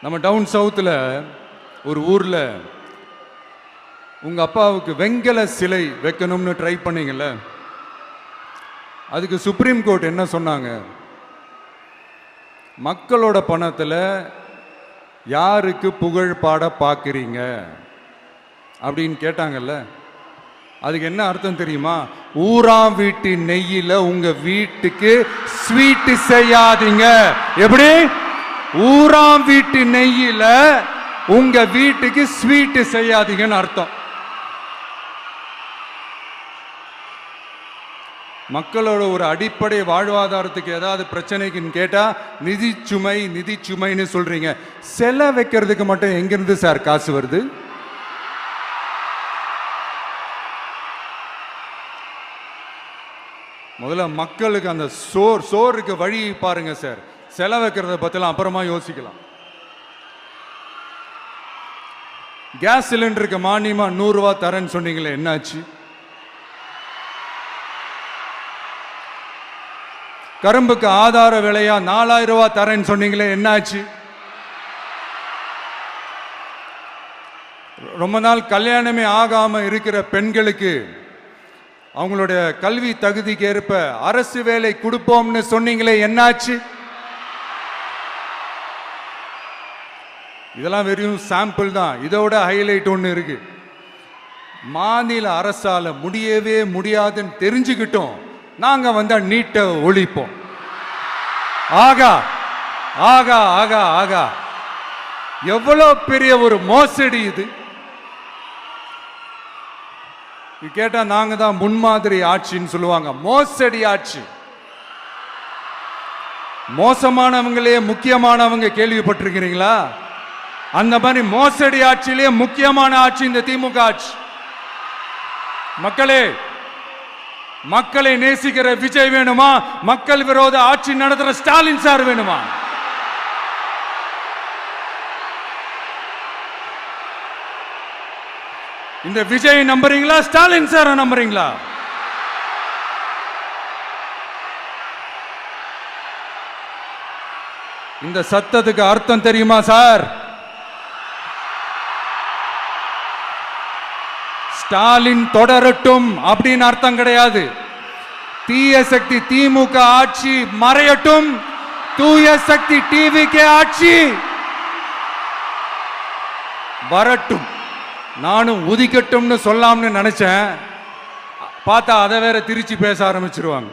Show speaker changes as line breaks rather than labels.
நம்ம டவுன் சவுத்தில் ஒரு ஊரில் உங்கள் அப்பாவுக்கு வெங்கல சிலை வைக்கணும்னு ட்ரை பண்ணீங்கல்ல, அதுக்கு சுப்ரீம் கோர்ட் என்ன சொன்னாங்க? மக்களோட பணத்தில் யாருக்கு புகழ் பாட பார்க்குறீங்க அப்படின்னு கேட்டாங்கல்ல. அதுக்கு என்ன அர்த்தம் தெரியுமா? ஊராம் வீட்டு நெய்யில உங்க வீட்டுக்கு ஸ்வீட் செய்யாதீங்க. எப்படி? ஊராம் வீட்டு நெய்யில உங்க வீட்டுக்கு ஸ்வீட் செய்யாதீங்கன்னு அர்த்தம். மக்களோட ஒரு அடிப்படை வாழ்வாதாரத்துக்கு ஏதாவது பிரச்சனைக்குன்னு கேட்டா நிதி சுமைன்னு சொல்றீங்க. சிலை வைக்கிறதுக்கு மட்டும் எங்கிருந்து சார் காசு வருது? முதல்ல மக்களுக்கு அந்த சோறுக்கு வழி பாருங்க சார். செலவு வைக்கிறத பத்திலாம் அப்புறமா யோசிக்கலாம். கேஸ் சிலிண்டருக்கு மானியமா 100 ரூபாய் தரேன்னு சொன்னீங்களே, என்னாச்சு? கரும்புக்கு ஆதார விலையா 4000 ரூபாய் தரேன்னு சொன்னீங்களே, என்னாச்சு? ரொம்ப நாள் கல்யாணமே ஆகாம இருக்கிற பெண்களுக்கு அவங்களுடைய கல்வி தகுதிக்கு ஏற்ப அரசு வேலை கொடுப்போம்னு சொன்னீங்களே, என்னாச்சு? இதெல்லாம் வெறும் சாம்பிள் தான். இதோட ஹைலைட் ஒன்று இருக்கு. மாநில அரசால முடியவே முடியாதுன்னு தெரிஞ்சுக்கிட்டோம், நாங்க வந்தா நீட்டை ஒழிப்போம். ஆகா ஆகா ஆகா ஆகா, எவ்வளவு பெரிய ஒரு மோசடி இது! கேட்டா நாங்க தான் முன்மாதிரி ஆட்சின்னு சொல்லுவாங்க. மோசடி ஆட்சி. மோசமானவங்களே முக்கியமானவங்க கேள்விப்பட்டிருக்கிறீங்களா? அந்த மாதிரி மோசடி ஆட்சியிலே முக்கியமான ஆட்சி இந்த திமுக ஆட்சி. மக்களை நேசிக்கிற விஜய் வேணுமா? மக்கள் விரோத ஆட்சி நடத்துற ஸ்டாலின் சார் வேணுமா? இந்த விஜய் நம்புறீங்களா, ஸ்டாலின் சார் நம்புறீங்களா? இந்த சத்தத்துக்கு அர்த்தம் தெரியுமா சார்? ஸ்டாலின் தொடரட்டும் அப்படின்னு அர்த்தம் கிடையாது. தீய சக்தி திமுக ஆட்சி மறையட்டும், தூய சக்தி டிவிகே ஆட்சி வரட்டும். நானும் உதிக்கட்டும்னு சொல்லாம்னு நினைச்சேன், பார்த்தா அதை வேற திருச்சி பேச ஆரம்பிச்சிருவாங்க.